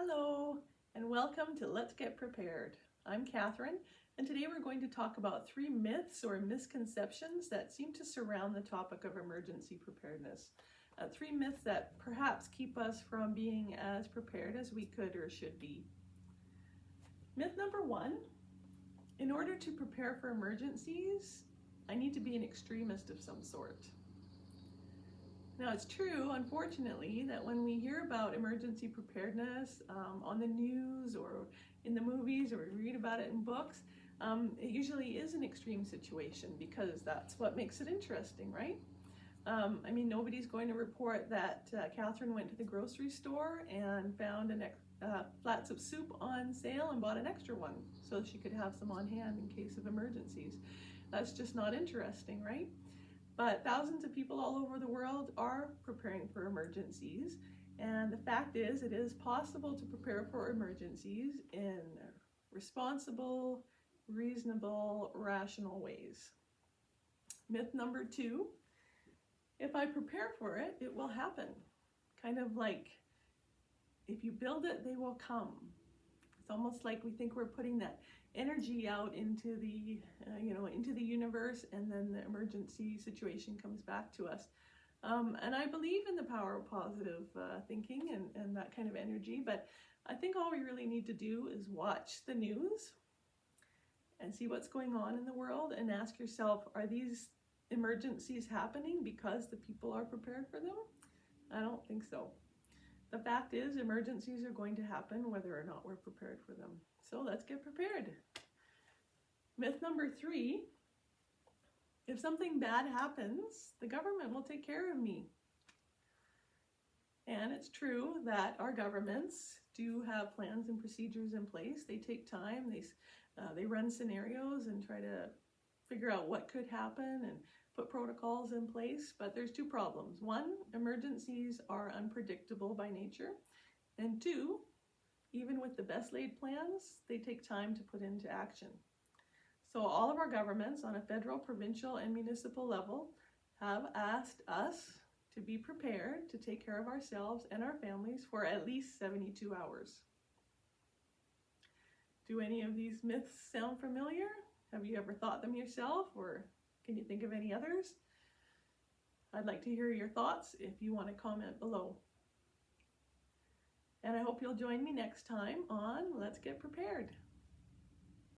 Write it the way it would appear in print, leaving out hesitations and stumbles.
Hello and welcome to Let's Get Prepared. I'm Catherine, and today we're going to talk about 3 myths or misconceptions that seem to surround the topic of emergency preparedness. 3 myths that perhaps keep us from being as prepared as we could or should be. Myth number 1, in order to prepare for emergencies, I need to be an extremist of some sort. Now, it's true, unfortunately, that when we hear about emergency preparedness on the news or in the movies, or we read about it in books, it usually is an extreme situation because that's what makes it interesting, right? I mean, nobody's going to report that Catherine went to the grocery store and found flats of soup on sale and bought an extra one so she could have some on hand in case of emergencies. That's just not interesting, right? But thousands of people all over the world are preparing for emergencies, and the fact is, it is possible to prepare for emergencies in responsible, reasonable, rational ways. Myth number 2, if I prepare for it, it will happen. Kind of like, if you build it, they will come. It's almost like we think we're putting that energy out into the into the universe, and then the emergency situation comes back to us. And I believe in the power of positive thinking and that kind of energy, but I think all we really need to do is watch the news and see what's going on in the world and ask yourself, are these emergencies happening because the people are prepared for them? I don't think so. The fact is, emergencies are going to happen whether or not we're prepared for them. So let's get prepared. Myth number 3, if something bad happens, the government will take care of me. And it's true that our governments do have plans and procedures in place. They take time, they run scenarios and try to figure out what could happen and put protocols in place, but there's 2 problems. 1, emergencies are unpredictable by nature, and 2, even with the best laid plans, they take time to put into action. So all of our governments on a federal, provincial, and municipal level have asked us to be prepared to take care of ourselves and our families for at least 72 hours. Do any of these myths sound familiar? Have you ever thought them yourself, or can you think of any others? I'd like to hear your thoughts if you want to comment below. And I hope you'll join me next time on Let's Get Prepared.